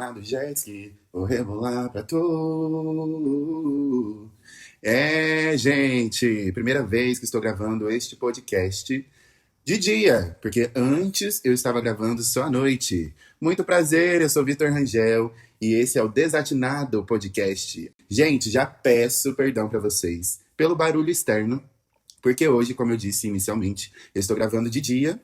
lá do jet ski, vou rebolar pra tu. É, gente, primeira vez que estou gravando este podcast de dia, porque antes eu estava gravando só à noite. Muito prazer, eu sou Vitor Rangel e esse é o Desatinado Podcast. Gente, já peço perdão para vocês pelo barulho externo, porque hoje, como eu disse inicialmente, eu estou gravando de dia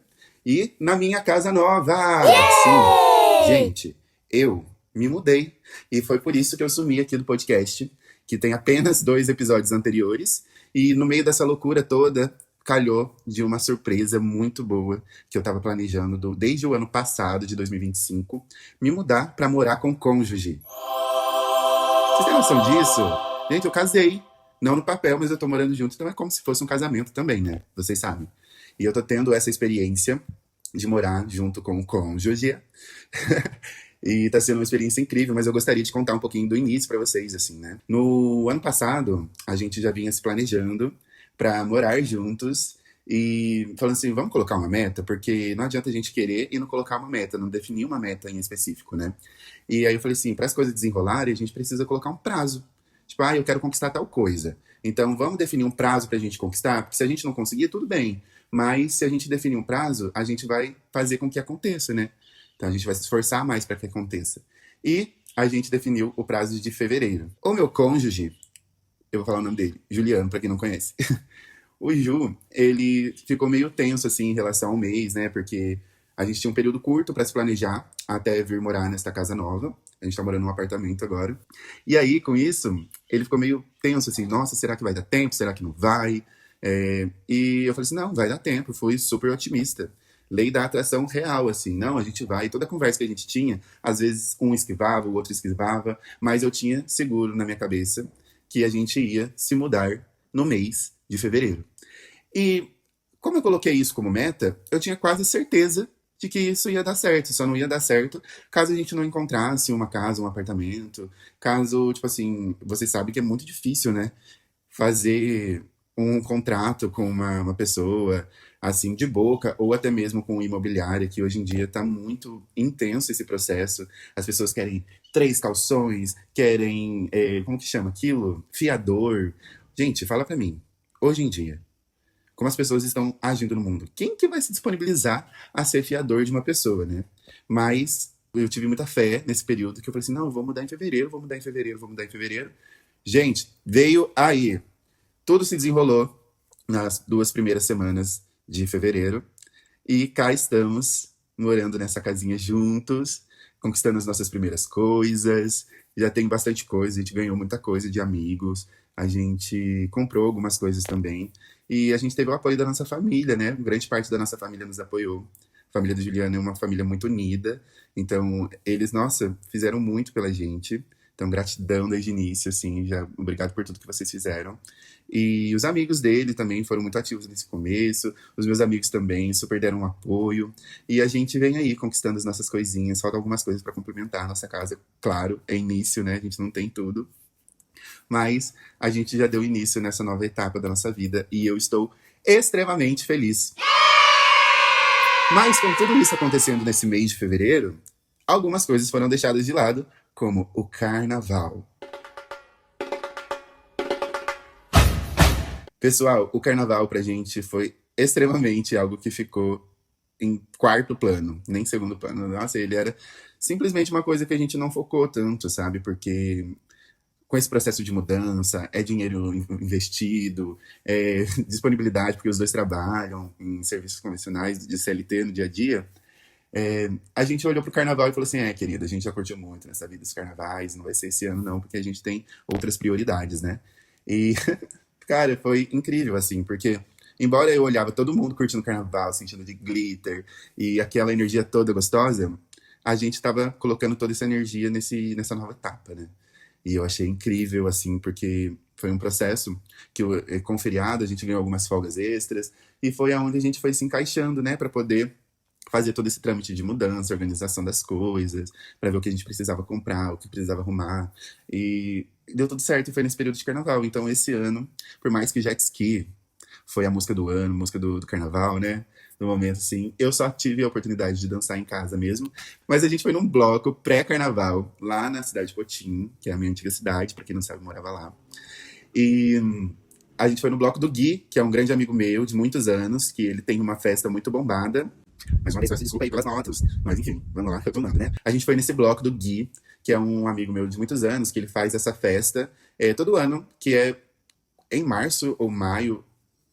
e na minha casa nova. Sim, gente, eu me mudei e foi por isso que eu sumi aqui do podcast, que tem apenas 2 episódios anteriores. E no meio dessa loucura toda, calhou de uma surpresa muito boa que eu tava planejando desde o ano passado, de 2025, me mudar pra morar com cônjuge. Vocês têm noção disso? Gente, eu casei. Não no papel, mas eu tô morando junto, então é como se fosse um casamento também, né? Vocês sabem. E eu tô tendo essa experiência de morar junto com o cônjuge. E tá sendo uma experiência incrível, mas eu gostaria de contar um pouquinho do início pra vocês, assim, né? No ano passado, a gente já vinha se planejando pra morar juntos e falando assim, vamos colocar uma meta? Porque não adianta a gente querer e não colocar uma meta, não definir uma meta em específico, né? E aí eu falei assim, para as coisas desenrolarem, a gente precisa colocar um prazo. Tipo, eu quero conquistar tal coisa. Então vamos definir um prazo pra gente conquistar, porque se a gente não conseguir, tudo bem. Mas se a gente definir um prazo, a gente vai fazer com que aconteça, né? Então a gente vai se esforçar mais para que aconteça. E a gente definiu o prazo de fevereiro. O meu cônjuge, eu vou falar o nome dele, Juliano, para quem não conhece. O Ju, ele ficou meio tenso, assim, em relação ao mês, né? Porque a gente tinha um período curto para se planejar até vir morar nesta casa nova. A gente tá morando num apartamento agora. E aí, com isso, ele ficou meio tenso, assim, nossa, será que vai dar tempo? Será que não vai? E eu falei assim, não, vai dar tempo. Fui super otimista. Lei da atração real, assim, não, a gente vai. E toda a conversa que a gente tinha, às vezes um esquivava, o outro esquivava, mas eu tinha seguro na minha cabeça que a gente ia se mudar no mês de fevereiro. E como eu coloquei isso como meta, eu tinha quase certeza de que isso ia dar certo. Só não ia dar certo caso a gente não encontrasse uma casa, um apartamento. Caso, tipo assim, vocês sabem que é muito difícil, né? Fazer um contrato com uma pessoa, assim, de boca, ou até mesmo com imobiliária, que hoje em dia tá muito intenso esse processo. As pessoas querem 3 calções, querem, como que chama aquilo? Fiador. Gente, fala pra mim, hoje em dia, como as pessoas estão agindo no mundo. Quem que vai se disponibilizar a ser fiador de uma pessoa, né? Mas eu tive muita fé nesse período que eu falei assim, não, eu vou mudar em fevereiro, vou mudar em fevereiro, vou mudar em fevereiro. Gente, veio aí. Tudo se desenrolou nas 2 primeiras semanas de fevereiro. E cá estamos, morando nessa casinha juntos, conquistando as nossas primeiras coisas. Já tem bastante coisa, a gente ganhou muita coisa de amigos. A gente comprou algumas coisas também. E a gente teve o apoio da nossa família, né? Grande parte da nossa família nos apoiou. A família do Juliano é uma família muito unida. Então, eles, nossa, fizeram muito pela gente. Então, gratidão desde o início, assim, já obrigado por tudo que vocês fizeram. E os amigos dele também foram muito ativos nesse começo. Os meus amigos também super deram um apoio. E a gente vem aí conquistando as nossas coisinhas. Faltam algumas coisas para complementar a nossa casa. Claro, é início, né? A gente não tem tudo. Mas a gente já deu início nessa nova etapa da nossa vida e eu estou extremamente feliz. Mas com tudo isso acontecendo nesse mês de fevereiro, algumas coisas foram deixadas de lado, como o carnaval. Pessoal, o carnaval pra gente foi extremamente algo que ficou em 4º plano, nem 2º plano. Nossa, ele era simplesmente uma coisa que a gente não focou tanto, sabe? Porque com esse processo de mudança, é dinheiro investido, é disponibilidade, porque os dois trabalham em serviços convencionais de CLT no dia a dia. A gente olhou pro carnaval e falou assim, querida, a gente já curtiu muito nessa vida dos carnavais, não vai ser esse ano não, porque a gente tem outras prioridades, né? E, cara, foi incrível, assim, porque embora eu olhava todo mundo curtindo o carnaval, sentindo de glitter e aquela energia toda gostosa, a gente tava colocando toda essa energia nessa nova etapa, né? E eu achei incrível, assim, porque foi um processo que, com feriado, a gente ganhou algumas folgas extras. E foi aonde a gente foi se encaixando, né? Pra poder fazer todo esse trâmite de mudança, organização das coisas, pra ver o que a gente precisava comprar, o que precisava arrumar. E deu tudo certo e foi nesse período de carnaval. Então, esse ano, por mais que Jet Ski foi a música do ano, música do carnaval, né? no momento, assim. Eu só tive a oportunidade de dançar em casa mesmo. Mas a gente foi num bloco pré-carnaval, lá na cidade de Potim, que é a minha antiga cidade, pra quem não sabe, eu morava lá. E a gente foi no bloco do Gui, que é um grande amigo meu de muitos anos, que ele tem uma festa muito bombada. Mais uma vez, peço desculpa aí pelas notas. Mas enfim, vamos lá, retomando, né? A gente foi nesse bloco do Gui, que é um amigo meu de muitos anos, que ele faz essa festa todo ano, que é em março ou maio.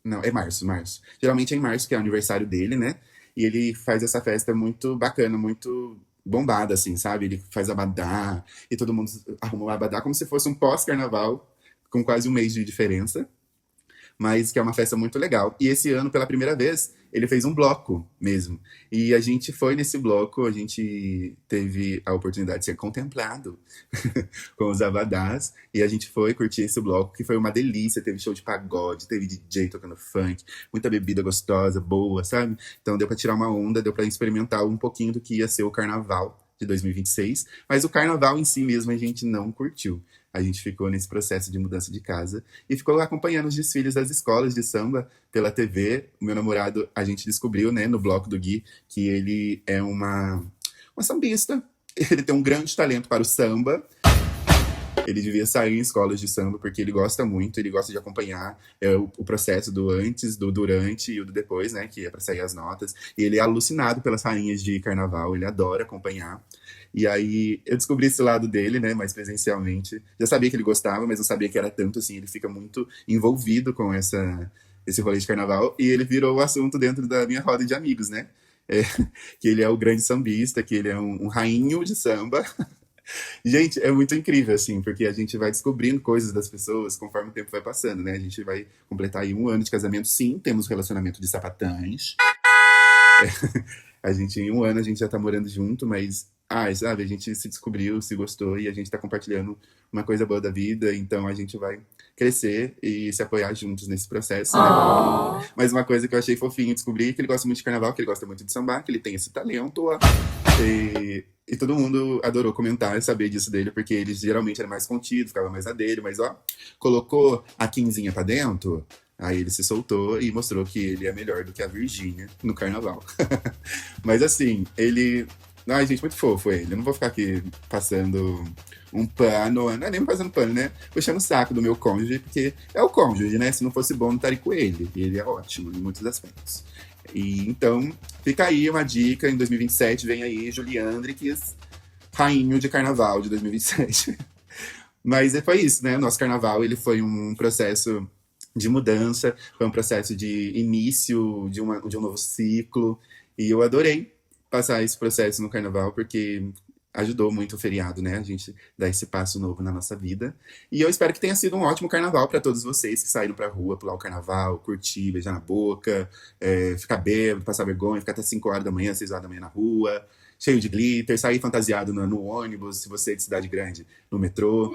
Não, é março, março. Geralmente é em março, que é o aniversário dele, né? E ele faz essa festa muito bacana, muito bombada, assim, sabe? Ele faz abadá, e todo mundo arruma o abadá como se fosse um pós-carnaval, com quase um mês de diferença, mas que é uma festa muito legal. E esse ano, pela primeira vez, ele fez um bloco mesmo. E a gente foi nesse bloco, a gente teve a oportunidade de ser contemplado com os abadás, e a gente foi curtir esse bloco, que foi uma delícia. Teve show de pagode, teve DJ tocando funk, muita bebida gostosa, boa, sabe? Então deu pra tirar uma onda, deu pra experimentar um pouquinho do que ia ser o carnaval de 2026, mas o carnaval em si mesmo a gente não curtiu. A gente ficou nesse processo de mudança de casa e ficou acompanhando os desfiles das escolas de samba pela TV. O meu namorado, a gente descobriu, né, no bloco do Gui, que ele é uma sambista. Ele tem um grande talento para o samba. Ele devia sair em escolas de samba, porque ele gosta muito, ele gosta de acompanhar o processo do antes, do durante e o do depois, né? Que é pra sair as notas. E ele é alucinado pelas rainhas de carnaval, ele adora acompanhar. E aí eu descobri esse lado dele, né? Mais presencialmente. Já sabia que ele gostava, mas não sabia que era tanto assim. Ele fica muito envolvido com esse rolê de carnaval. E ele virou o assunto dentro da minha roda de amigos, né? É, que ele é o grande sambista, que ele é um rainho de samba. Gente, é muito incrível, assim, porque a gente vai descobrindo coisas das pessoas conforme o tempo vai passando, né? A gente vai completar aí 1 ano de casamento. Sim, temos relacionamento de sapatães. A gente, em 1 ano, a gente já tá morando junto, mas, sabe, a gente se descobriu, se gostou e a gente tá compartilhando uma coisa boa da vida, então a gente vai crescer e se apoiar juntos nesse processo, né? Mas uma coisa que eu achei fofinho descobrir é que ele gosta muito de carnaval, que ele gosta muito de sambar, que ele tem esse talento, ó. E todo mundo adorou comentar e saber disso dele, porque ele geralmente era mais contido, ficava mais na dele, mas ó, colocou a quinzinha pra dentro, aí ele se soltou e mostrou que ele é melhor do que a Virgínia no carnaval. Mas assim, ele. Ai, gente, muito fofo ele. Eu não vou ficar aqui passando um pano, não é nem passando pano, né? Puxando o saco do meu cônjuge, porque é o cônjuge, né? Se não fosse bom, não estaria com ele. E ele é ótimo em muitos aspectos. E então, fica aí uma dica. Em 2027 vem aí Juliandrix, rainho de carnaval de 2027. Mas foi isso, né? Nosso carnaval ele foi um processo de mudança, foi um processo de início de um novo ciclo. E eu adorei passar esse processo no carnaval, porque ajudou muito o feriado, né? A gente dar esse passo novo na nossa vida. E eu espero que tenha sido um ótimo carnaval para todos vocês que saíram pra rua, pular o carnaval, curtir, beijar na boca, ficar bêbado, passar vergonha, ficar até 5 horas da manhã, 6 horas da manhã na rua, cheio de glitter, sair fantasiado no ônibus, se você é de cidade grande, no metrô.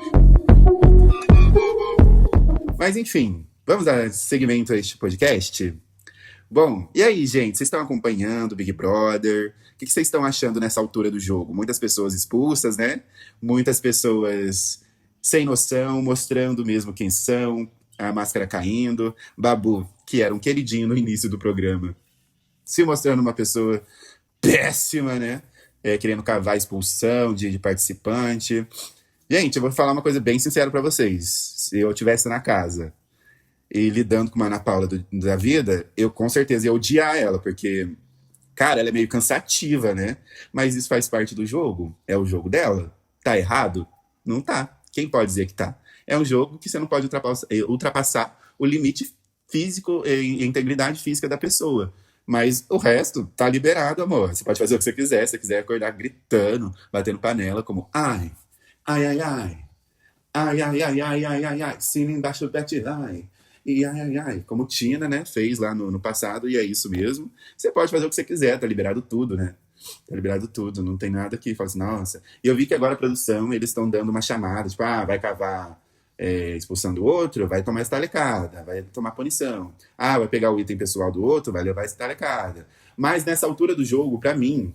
Mas enfim, vamos dar seguimento a este podcast? Bom, e aí, gente? Vocês estão acompanhando o Big Brother? O que vocês estão achando nessa altura do jogo? Muitas pessoas expulsas, né? Muitas pessoas sem noção, mostrando mesmo quem são, a máscara caindo. Babu, que era um queridinho no início do programa, se mostrando uma pessoa péssima, né? Querendo cavar a expulsão de participante. Gente, eu vou falar uma coisa bem sincera pra vocês. Se eu estivesse na casa e lidando com uma Ana Paula da vida, eu com certeza ia odiar ela, porque, cara, ela é meio cansativa, né? Mas isso faz parte do jogo. É o jogo dela. Tá errado? Não tá. Quem pode dizer que tá? É um jogo que você não pode ultrapassar o limite físico e integridade física da pessoa. Mas o resto tá liberado, amor. Você pode fazer o que você quiser. Se você quiser acordar gritando, batendo panela, como ai, ai, ai, ai. Ai, ai, ai, ai, ai, ai, ai. Sino embaixo do pet, ai. E ai, ai, ai, como Tina, né, fez lá no passado, e é isso mesmo. Você pode fazer o que você quiser, tá liberado tudo, né? Tá liberado tudo, não tem nada que fala assim, nossa. E eu vi que agora a produção, eles estão dando uma chamada, tipo, vai cavar expulsando o outro, vai tomar estalecada, vai tomar punição. Vai pegar o item pessoal do outro, vai levar estalecada. Mas nessa altura do jogo, pra mim,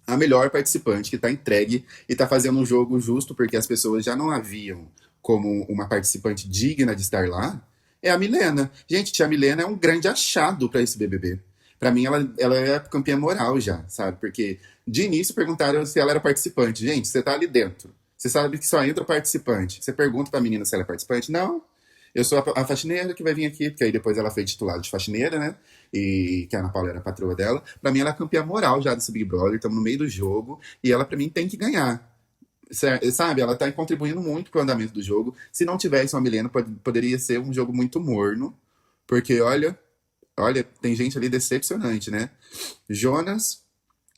a melhor participante que tá entregue e tá fazendo um jogo justo, porque as pessoas já não a viam como uma participante digna de estar lá, é a Milena. Gente, tia Milena é um grande achado para esse BBB. Pra mim, ela é campeã moral já, sabe? Porque de início perguntaram se ela era participante. Gente, você tá ali dentro. Você sabe que só entra o participante. Você pergunta pra menina se ela é participante? Não. Eu sou a faxineira que vai vir aqui, porque aí depois ela foi titulada de faxineira, né? E que a Ana Paula era a patroa dela. Pra mim, ela é campeã moral já desse Big Brother. Estamos no meio do jogo. E ela, pra mim, tem que ganhar. Sabe, ela tá contribuindo muito pro andamento do jogo. Se não tivesse uma Milena, poderia ser um jogo muito morno. Porque, olha, tem gente ali decepcionante, né? Jonas,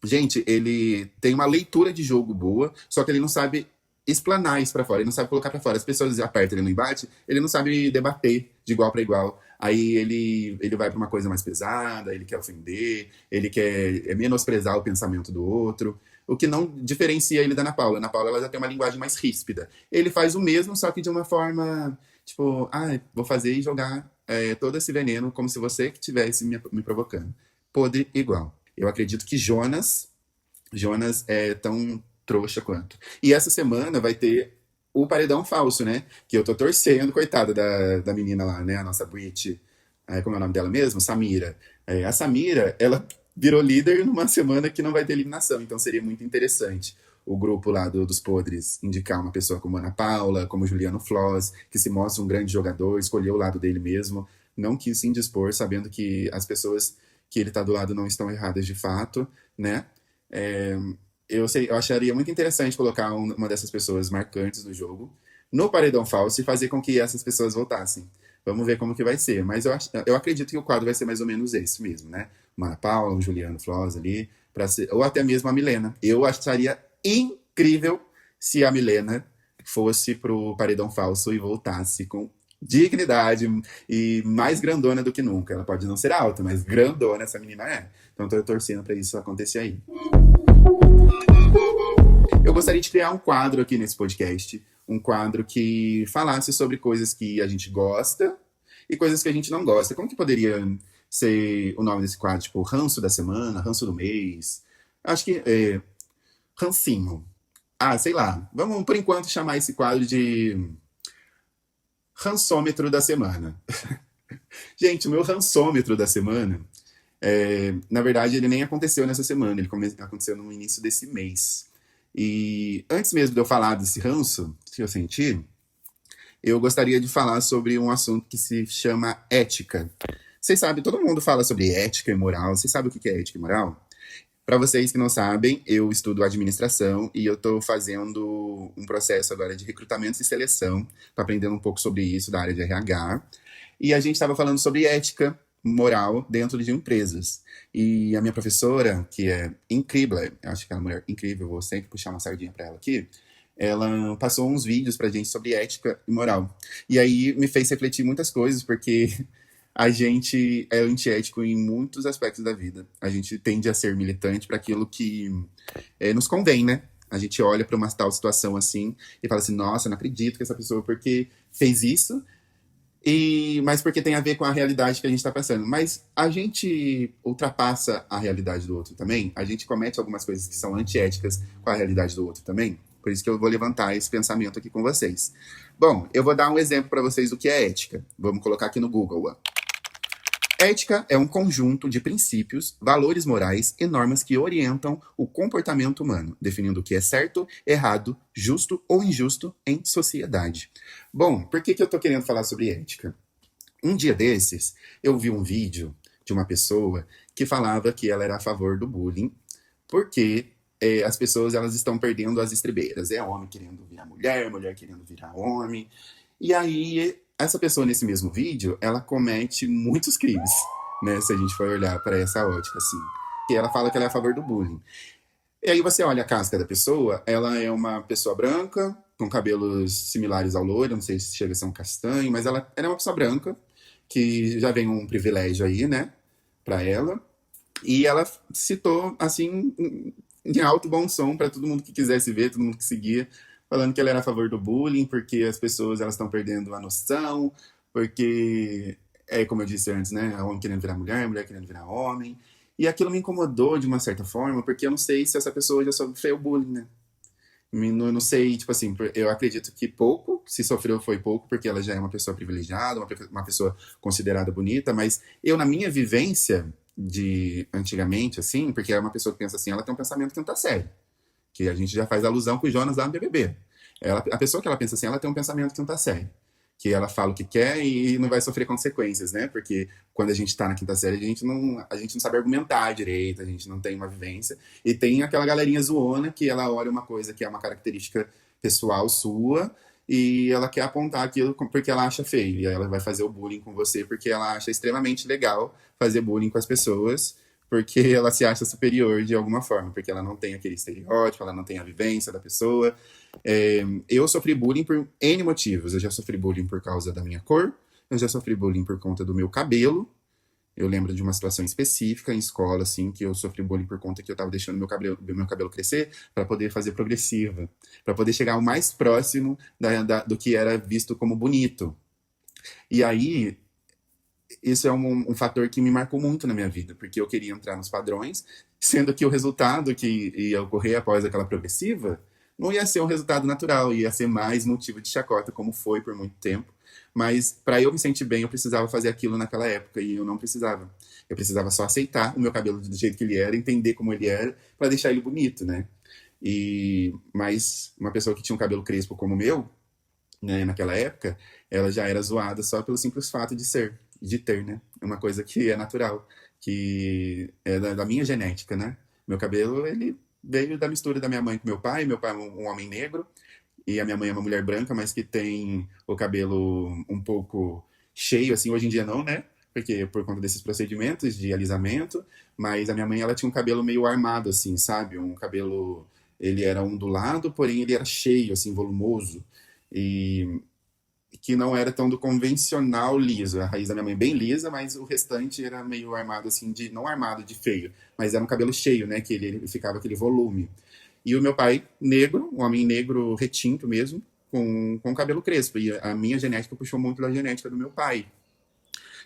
gente, ele tem uma leitura de jogo boa, só que ele não sabe explanar isso pra fora, ele não sabe colocar pra fora. As pessoas apertam ele no embate, ele não sabe debater de igual pra igual. Aí ele vai pra uma coisa mais pesada, ele quer ofender, ele quer menosprezar o pensamento do outro, o que não diferencia ele da Ana Paula. A Ana Paula ela já tem uma linguagem mais ríspida. Ele faz o mesmo, só que de uma forma, tipo, vou fazer e jogar todo esse veneno como se você que estivesse me provocando. Podre igual. Eu acredito que Jonas é tão trouxa quanto. E essa semana vai ter o paredão falso, né? Que eu tô torcendo, coitada da menina lá, né? A nossa Brit, como é o nome dela mesmo? Samira. A Samira, ela virou líder numa semana que não vai ter eliminação, então seria muito interessante o grupo lá dos podres indicar uma pessoa como Ana Paula, como Juliano Floss, que se mostra um grande jogador, escolheu o lado dele mesmo, não quis se indispor, sabendo que as pessoas que ele tá do lado não estão erradas de fato, né? É, eu acharia muito interessante colocar uma dessas pessoas marcantes do jogo no paredão falso e fazer com que essas pessoas voltassem. Vamos ver como que vai ser. Mas eu acredito que o quadro vai ser mais ou menos esse mesmo, né? Uma Ana Paula, um Juliano Floss ali, ou até mesmo a Milena. Eu acharia incrível se a Milena fosse pro paredão falso e voltasse com dignidade e mais grandona do que nunca. Ela pode não ser alta, mas grandona essa menina é. Então tô torcendo para isso acontecer aí. Eu gostaria de criar um quadro aqui nesse podcast, um quadro que falasse sobre coisas que a gente gosta e coisas que a gente não gosta. Como que poderia ser o nome desse quadro? Tipo, ranço da semana, ranço do mês? Acho que rancinho. Sei lá. Vamos, por enquanto, chamar esse quadro de rançômetro da semana. Gente, o meu rançômetro da semana, na verdade, ele nem aconteceu nessa semana, ele aconteceu no início desse mês. E antes mesmo de eu falar desse ranço que eu senti, eu gostaria de falar sobre um assunto que se chama ética. Vocês sabem, todo mundo fala sobre ética e moral. Vocês sabem o que é ética e moral? Para vocês que não sabem, eu estudo administração e eu estou fazendo um processo agora de recrutamento e seleção. Estou aprendendo um pouco sobre isso da área de RH. E a gente estava falando sobre ética moral dentro de empresas. E a minha professora, que é incrível, acho que é uma mulher incrível, vou sempre puxar uma sardinha para ela aqui, ela passou uns vídeos pra gente sobre ética e moral. E aí me fez refletir muitas coisas, porque a gente é antiético em muitos aspectos da vida. A gente tende a ser militante para aquilo que nos convém, né? A gente olha para uma tal situação assim e fala assim, nossa, não acredito que essa pessoa porque fez isso, mas porque tem a ver com a realidade que a gente está passando. Mas a gente ultrapassa a realidade do outro também. A gente comete algumas coisas que são antiéticas com a realidade do outro também. Por isso que eu vou levantar esse pensamento aqui com vocês. Bom, eu vou dar um exemplo para vocês do que é ética. Vamos colocar aqui no Google. Ética é um conjunto de princípios, valores morais e normas que orientam o comportamento humano, definindo o que é certo, errado, justo ou injusto em sociedade. Bom, por que eu tô querendo falar sobre ética? Um dia desses, eu vi um vídeo de uma pessoa que falava que ela era a favor do bullying, porque as pessoas elas estão perdendo as estribeiras. É homem querendo virar mulher, mulher querendo virar homem. E aí, essa pessoa nesse mesmo vídeo, ela comete muitos crimes, né? Se a gente for olhar para essa ótica, assim. E ela fala que ela é a favor do bullying. E aí você olha a casca da pessoa, ela é uma pessoa branca, com cabelos similares ao loiro, não sei se chega a ser um castanho, mas ela é uma pessoa branca, que já vem um privilégio aí, né, para ela. E ela citou, assim, em alto bom som para todo mundo que quisesse ver, todo mundo que seguia, falando que ela era a favor do bullying, porque as pessoas elas estão perdendo a noção, porque, como eu disse antes, né, homem querendo virar mulher, mulher querendo virar homem. E aquilo me incomodou de uma certa forma, porque eu não sei se essa pessoa já sofreu bullying, né? Não sei, tipo assim, eu acredito que pouco, se sofreu foi pouco, porque ela já é uma pessoa privilegiada, uma pessoa considerada bonita, mas eu, na minha vivência, de antigamente, assim, porque é uma pessoa que pensa assim, ela tem um pensamento quinta série, que a gente já faz alusão com o Jonas lá no BBB. A pessoa que ela pensa assim, ela tem um pensamento quinta série, que ela fala o que quer e não vai sofrer consequências, né? Porque quando a gente tá na quinta série, a gente não sabe argumentar direito, a gente não tem uma vivência. E tem aquela galerinha zoona que ela olha uma coisa que é uma característica pessoal sua e ela quer apontar aquilo porque ela acha feio. E aí ela vai fazer o bullying com você porque ela acha extremamente legal fazer bullying com as pessoas porque ela se acha superior de alguma forma, porque ela não tem aquele estereótipo, ela não tem a vivência da pessoa. Eu sofri bullying por N motivos. Eu já sofri bullying por causa da minha cor, eu já sofri bullying por conta do meu cabelo. Eu lembro de uma situação específica em escola, assim, que eu sofri bullying por conta que eu tava deixando meu cabelo crescer para poder fazer progressiva, para poder chegar o mais próximo do que era visto como bonito. E aí, isso é um fator que me marcou muito na minha vida, porque eu queria entrar nos padrões, sendo que o resultado que ia ocorrer após aquela progressiva não ia ser um resultado natural, ia ser mais motivo de chacota, como foi por muito tempo. Mas para eu me sentir bem, eu precisava fazer aquilo naquela época e eu não precisava. Eu precisava só aceitar o meu cabelo do jeito que ele era, entender como ele era, para deixar ele bonito, né? Mas uma pessoa que tinha um cabelo crespo como o meu, né, naquela época, ela já era zoada só pelo simples fato de ter, né? É uma coisa que é natural, que é da minha genética, né? Meu cabelo, ele veio da mistura da minha mãe com meu pai é um homem negro, e a minha mãe é uma mulher branca, mas que tem o cabelo um pouco cheio, assim, hoje em dia não, né? Porque por conta desses procedimentos de alisamento, mas a minha mãe, ela tinha um cabelo meio armado, assim, sabe? Um cabelo, ele era ondulado, porém ele era cheio, assim, volumoso. E que não era tão do convencional liso. A raiz da minha mãe é bem lisa, mas o restante era meio armado assim, não armado de feio, mas era um cabelo cheio, né? Que ele ficava aquele volume. E o meu pai, negro, um homem negro retinto mesmo, com cabelo crespo. E a minha genética puxou muito da genética do meu pai.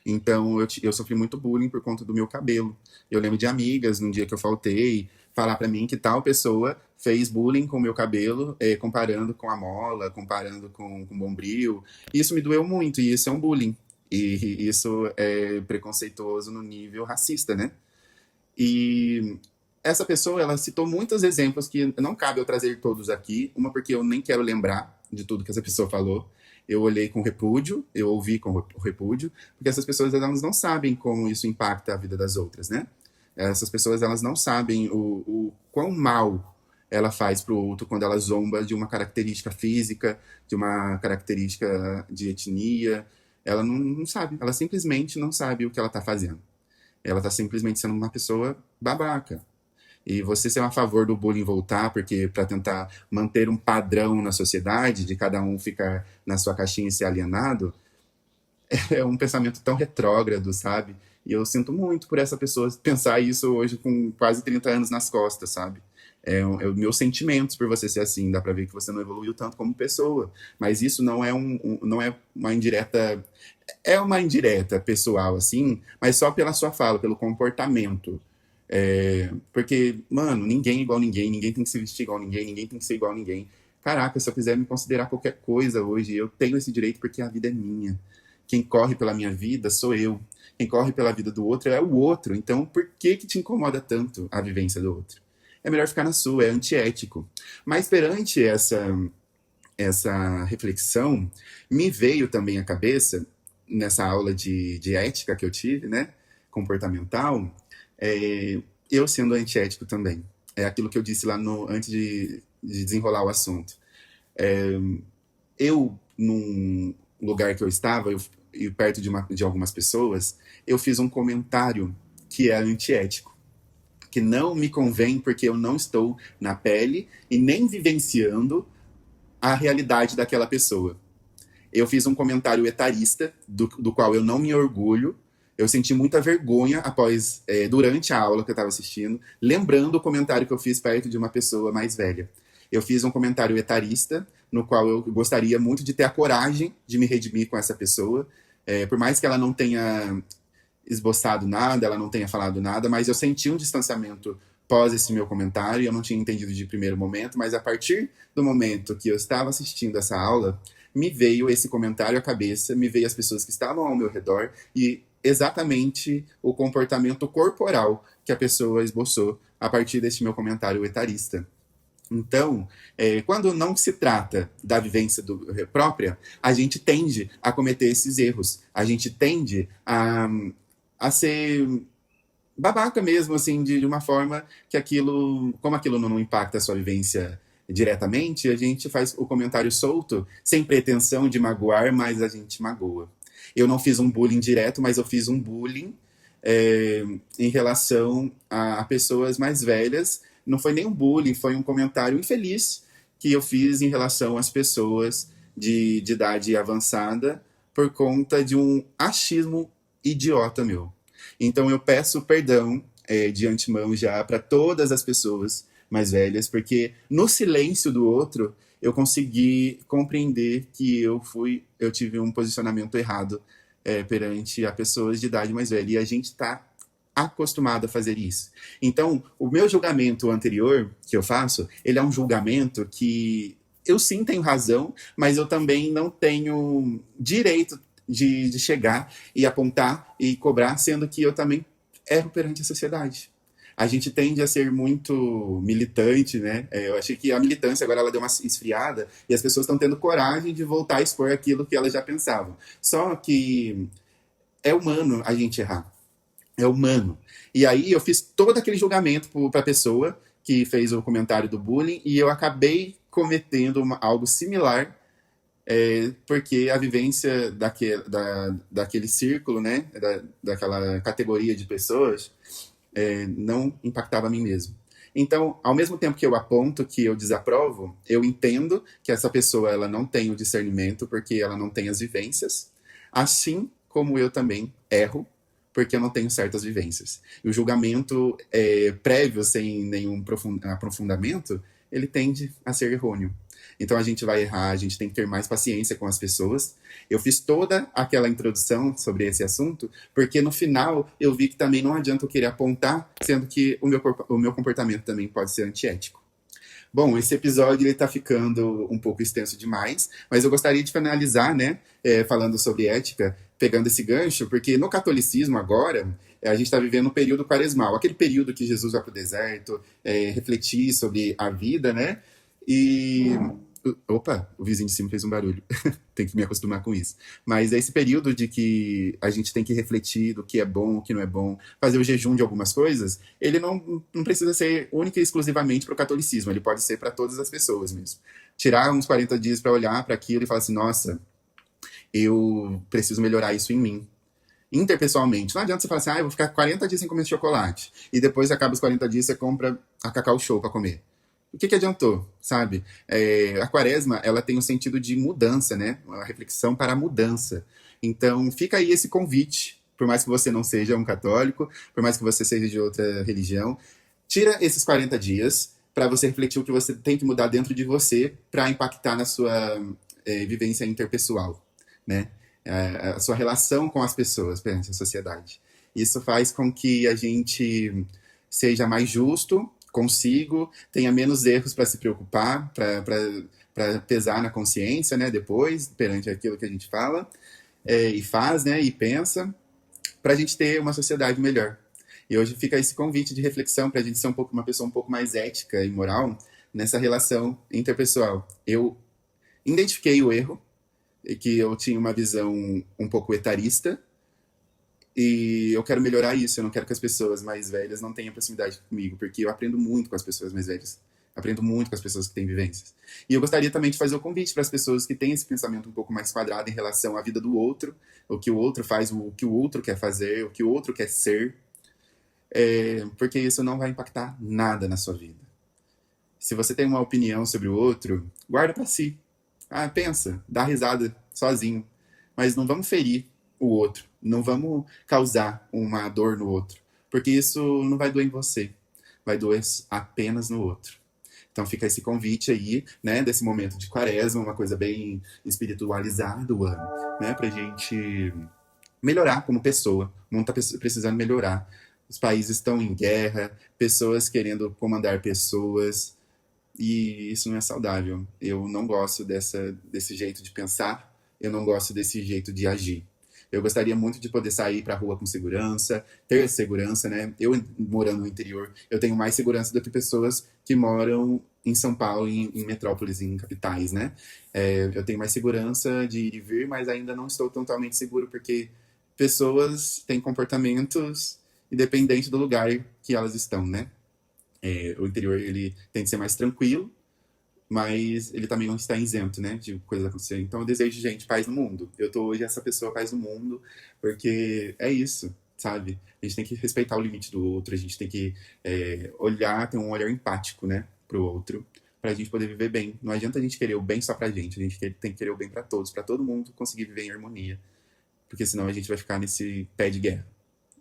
Então eu sofri muito bullying por conta do meu cabelo. Eu lembro de amigas, num dia que eu faltei, falar pra mim que tal pessoa fez bullying com o meu cabelo, comparando com a mola, comparando com o bombril. Isso me doeu muito, e isso é um bullying. E isso é preconceituoso no nível racista, né? E essa pessoa, ela citou muitos exemplos que não cabe eu trazer todos aqui. Uma porque eu nem quero lembrar de tudo que essa pessoa falou. Eu olhei com repúdio, eu ouvi com repúdio, porque essas pessoas, elas não sabem como isso impacta a vida das outras, né? Essas pessoas, elas não sabem o quão mal ela faz para o outro quando ela zomba de uma característica física, de uma característica de etnia. Ela não sabe, ela simplesmente não sabe o que ela está fazendo. Ela está simplesmente sendo uma pessoa babaca. E você ser a favor do bullying voltar, porque para tentar manter um padrão na sociedade, de cada um ficar na sua caixinha e ser alienado, é um pensamento tão retrógrado, sabe? E eu sinto muito por essa pessoa pensar isso hoje com quase 30 anos nas costas, sabe? Meus sentimentos por você ser assim, dá pra ver que você não evoluiu tanto como pessoa. Mas isso não é, não é uma indireta. É uma indireta pessoal, assim, mas só pela sua fala, pelo comportamento. Porque, mano, ninguém é igual a ninguém, ninguém tem que se vestir igual a ninguém, ninguém tem que ser igual a ninguém. Caraca, se eu quiser me considerar qualquer coisa hoje, eu tenho esse direito porque a vida é minha. Quem corre pela minha vida sou eu. Quem corre pela vida do outro é o outro. Então, por que que te incomoda tanto a vivência do outro? É melhor ficar na sua, é antiético. Mas perante essa reflexão, me veio também à cabeça, nessa aula de ética que eu tive, né, comportamental, eu sendo antiético também. É aquilo que eu disse lá antes de desenrolar o assunto. Eu, num lugar que eu estava, e perto de algumas pessoas, eu fiz um comentário que é antiético, que não me convém porque eu não estou na pele e nem vivenciando a realidade daquela pessoa. Eu fiz um comentário etarista, do qual eu não me orgulho. Eu senti muita vergonha durante a aula que eu estava assistindo, lembrando o comentário que eu fiz perto de uma pessoa mais velha. Eu fiz um comentário etarista, no qual eu gostaria muito de ter a coragem de me redimir com essa pessoa, por mais que ela não tenha esboçado nada, ela não tenha falado nada, mas eu senti um distanciamento pós esse meu comentário, eu não tinha entendido de primeiro momento, mas a partir do momento que eu estava assistindo essa aula, me veio esse comentário à cabeça, me veio as pessoas que estavam ao meu redor, e exatamente o comportamento corporal que a pessoa esboçou a partir deste meu comentário etarista. Então, quando não se trata da vivência própria, a gente tende a cometer esses erros. A gente tende a ser babaca mesmo, assim, de uma forma que aquilo, como aquilo não impacta a sua vivência diretamente, a gente faz o comentário solto, sem pretensão de magoar, mas a gente magoa. Eu não fiz um bullying direto, mas eu fiz um bullying em relação a pessoas mais velhas. Não foi nem um bullying, foi um comentário infeliz que eu fiz em relação às pessoas de idade avançada por conta de um achismo idiota meu. Então eu peço perdão de antemão já para todas as pessoas mais velhas, porque no silêncio do outro eu consegui compreender que eu tive um posicionamento errado perante a pessoas de idade mais velha. E a gente está acostumado a fazer isso. Então, o meu julgamento anterior que eu faço, ele é um julgamento que eu sim tenho razão, mas eu também não tenho direito de chegar e apontar e cobrar, sendo que eu também erro perante a sociedade. A gente tende a ser muito militante, né? Eu achei que a militância agora ela deu uma esfriada e as pessoas estão tendo coragem de voltar a expor aquilo que elas já pensavam. Só que é humano a gente errar. É humano. E aí eu fiz todo aquele julgamento para a pessoa que fez o comentário do bullying e eu acabei cometendo algo similar porque a vivência daquele círculo, né, daquela categoria de pessoas, não impactava a mim mesmo. Então, ao mesmo tempo que eu aponto que eu desaprovo, eu entendo que essa pessoa ela não tem o discernimento porque ela não tem as vivências, assim como eu também erro porque eu não tenho certas vivências. E o julgamento prévio, sem nenhum aprofundamento, ele tende a ser errôneo. Então a gente vai errar, a gente tem que ter mais paciência com as pessoas. Eu fiz toda aquela introdução sobre esse assunto, porque no final eu vi que também não adianta eu querer apontar, sendo que o meu comportamento também pode ser antiético. Bom, esse episódio ele tá ficando um pouco extenso demais, mas eu gostaria de finalizar, né, falando sobre ética, pegando esse gancho, porque no catolicismo agora, a gente está vivendo um período quaresmal, aquele período que Jesus vai para o deserto, refletir sobre a vida, né, e... Opa, o vizinho de cima fez um barulho. Tem que me acostumar com isso. Mas é esse período de que a gente tem que refletir do que é bom, o que não é bom, fazer o jejum de algumas coisas, ele não precisa ser única e exclusivamente para o catolicismo, ele pode ser para todas as pessoas mesmo. Tirar uns 40 dias para olhar para aquilo e falar assim, nossa, eu preciso melhorar isso em mim. Interpessoalmente. Não adianta você falar assim, eu vou ficar 40 dias sem comer chocolate. E depois acaba os 40 dias, você compra a Cacau Show para comer. O que adiantou, sabe? A quaresma, ela tem um sentido de mudança, né? Uma reflexão para a mudança. Então, fica aí esse convite, por mais que você não seja um católico, por mais que você seja de outra religião, tira esses 40 dias para você refletir o que você tem que mudar dentro de você para impactar na sua vivência interpessoal, né? A sua relação com as pessoas perante a sociedade. Isso faz com que a gente seja mais justo consigo, tenha menos erros para se preocupar, para pesar na consciência, né, depois, perante aquilo que a gente fala e faz, né, e pensa, para a gente ter uma sociedade melhor. E hoje fica esse convite de reflexão para a gente ser uma pessoa um pouco mais ética e moral nessa relação interpessoal. Eu identifiquei o erro, que eu tinha uma visão um pouco etarista, e eu quero melhorar isso. Eu não quero que as pessoas mais velhas não tenham proximidade comigo, porque eu aprendo muito com as pessoas mais velhas. Aprendo muito com as pessoas que têm vivências. E eu gostaria também de fazer o convite para as pessoas que têm esse pensamento um pouco mais quadrado em relação à vida do outro, o que o outro faz, o que o outro quer fazer, o que o outro quer ser, porque isso não vai impactar nada na sua vida. Se você tem uma opinião sobre o outro, guarda para si. Pensa, dá risada sozinho. Mas não vamos ferir o outro. Não vamos causar uma dor no outro. Porque isso não vai doer em você. Vai doer apenas no outro. Então fica esse convite aí, né, desse momento de quaresma, uma coisa bem espiritualizada do ano, né, pra gente melhorar como pessoa. O mundo tá precisando melhorar. Os países estão em guerra, pessoas querendo comandar pessoas, e isso não é saudável. Eu não gosto desse jeito de pensar, eu não gosto desse jeito de agir. Eu gostaria muito de poder sair pra rua com segurança, ter segurança, né? Eu, morando no interior, eu tenho mais segurança do que pessoas que moram em São Paulo, em metrópoles, em capitais, né? Eu tenho mais segurança de ir e vir, mas ainda não estou totalmente seguro, porque pessoas têm comportamentos independente do lugar que elas estão, né? O interior, ele tem que ser mais tranquilo, mas ele também não está isento, né, de coisas acontecerem. Então eu desejo, gente, paz no mundo. Eu tô hoje essa pessoa paz no mundo, porque é isso, sabe? A gente tem que respeitar o limite do outro, a gente tem que olhar, ter um olhar empático, né, pro outro, pra gente poder viver bem. Não adianta a gente querer o bem só pra gente, a gente tem que querer o bem pra todos, pra todo mundo conseguir viver em harmonia, porque senão a gente vai ficar nesse pé de guerra,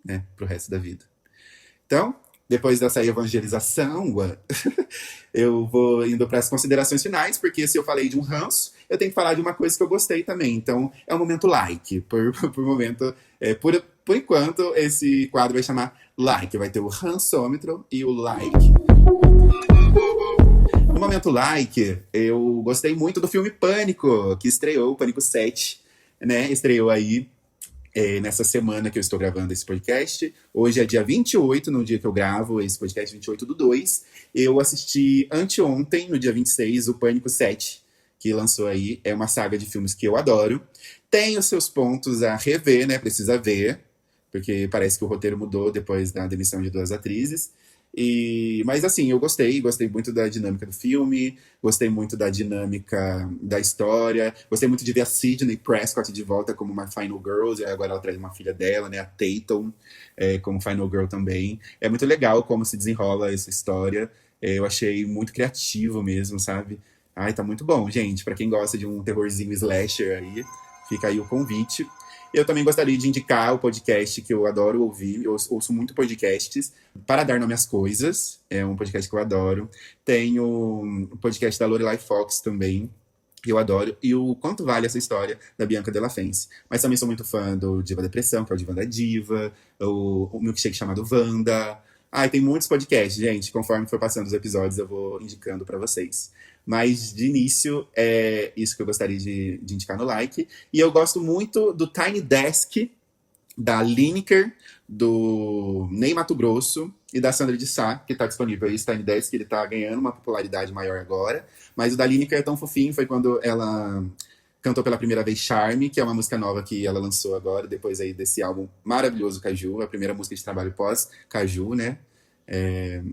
né, pro resto da vida. Então, depois dessa evangelização, eu vou indo para as considerações finais, porque se eu falei de um ranço, eu tenho que falar de uma coisa que eu gostei também. Então, é um momento like. Por momento, por enquanto, esse quadro vai chamar like. Vai ter o rançômetro e o like. No momento like, eu gostei muito do filme Pânico, que estreou, Pânico 7, né? Estreou aí nessa semana que eu estou gravando esse podcast. Hoje é dia 28, no dia que eu gravo esse podcast, 28/2. Eu assisti anteontem, no dia 26, o Pânico 7, que lançou aí. É uma saga de filmes que eu adoro. Tem os seus pontos a rever, né? Precisa ver, porque parece que o roteiro mudou depois da demissão de 2 atrizes. Mas assim, eu gostei muito da dinâmica do filme, gostei muito da dinâmica da história, gostei muito de ver a Sydney Prescott de volta como uma Final Girl, e agora ela traz uma filha dela, né, a Tatum, como Final Girl também. É muito legal como se desenrola essa história, eu achei muito criativo mesmo, sabe? Ai, tá muito bom, gente, pra quem gosta de um terrorzinho slasher aí, fica aí o convite. Eu também gostaria de indicar o podcast que eu adoro ouvir. Eu ouço muito podcasts. Para Dar Nome às Coisas, é um podcast que eu adoro. Tem o podcast da Lorelai Fox também, que eu adoro. E o Quanto Vale Essa História, da Bianca Della Fence. Mas também sou muito fã do Diva Depressão, que é o Diva da Diva. O Milkshake chamado Wanda. Tem muitos podcasts, gente. Conforme for passando os episódios, eu vou indicando para vocês. Mas, de início, é isso que eu gostaria de indicar no like. E eu gosto muito do Tiny Desk, da Lineker, do Ney Matogrosso e da Sandra de Sá, que está disponível aí. Esse Tiny Desk, ele tá ganhando uma popularidade maior agora. Mas o da Lineker é tão fofinho, foi quando ela cantou pela primeira vez Charme, que é uma música nova que ela lançou agora, depois aí desse álbum maravilhoso, Caju, a primeira música de trabalho pós-Caju, né?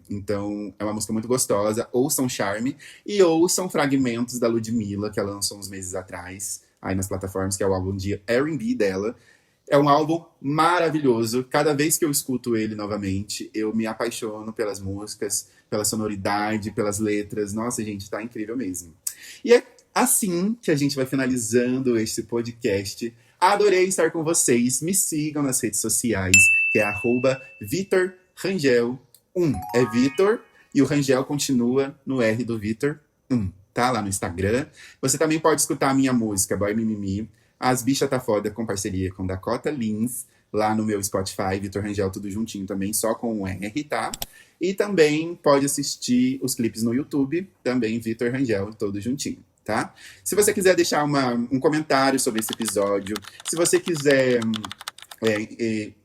Então, é uma música muito gostosa. Ouçam Charme e ouçam Fragmentos da Ludmilla, que ela lançou uns meses atrás, aí nas plataformas, que é o álbum de R&B dela. É um álbum maravilhoso. Cada vez que eu escuto ele novamente, eu me apaixono pelas músicas, pela sonoridade, pelas letras. Nossa, gente, tá incrível mesmo. E é assim que a gente vai finalizando este podcast. Adorei estar com vocês. Me sigam nas redes sociais, que é @VitorRangel1. É Vitor, e o Rangel continua no R do Vitor. Tá lá no Instagram. Você também pode escutar a minha música, Boy Mimimi, As Bichas Tá Foda, com parceria com Dakota Lins, lá no meu Spotify, Vitor Rangel, tudo juntinho também, só com o R, tá? E também pode assistir os clipes no YouTube, também Vitor Rangel, todo juntinho, tá? Se você quiser deixar um comentário sobre esse episódio, se você quiser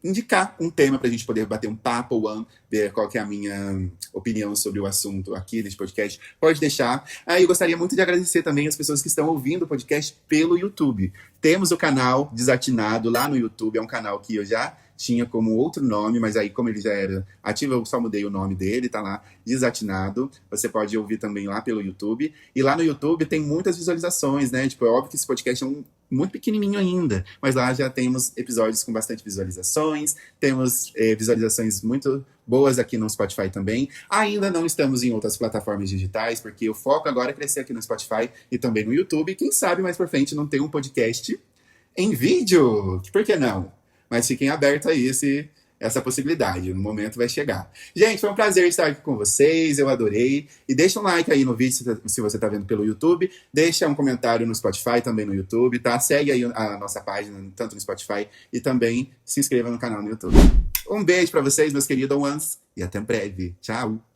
indicar um tema para a gente poder bater um papo ou ver qual que é a minha opinião sobre o assunto aqui nesse podcast, pode deixar. Eu gostaria muito de agradecer também as pessoas que estão ouvindo o podcast pelo YouTube. Temos o canal Desatinado lá no YouTube, é um canal que eu já tinha como outro nome, mas aí como ele já era ativo, eu só mudei o nome dele, tá lá, Desatinado. Você pode ouvir também lá pelo YouTube. E lá no YouTube tem muitas visualizações, né? Tipo, é óbvio que esse podcast é muito pequenininho ainda, mas lá já temos episódios com bastante visualizações, temos visualizações muito boas aqui no Spotify também. Ainda não estamos em outras plataformas digitais, porque o foco agora é crescer aqui no Spotify e também no YouTube. Quem sabe mais pra frente não ter um podcast em vídeo? Por que não? Mas fiquem abertos a essa possibilidade. No momento vai chegar. Gente, foi um prazer estar aqui com vocês. Eu adorei. E deixa um like aí no vídeo se você está vendo pelo YouTube. Deixa um comentário no Spotify, também no YouTube, tá? Segue aí a nossa página, tanto no Spotify, e também se inscreva no canal no YouTube. Um beijo para vocês, meus queridos ones, e até breve. Tchau!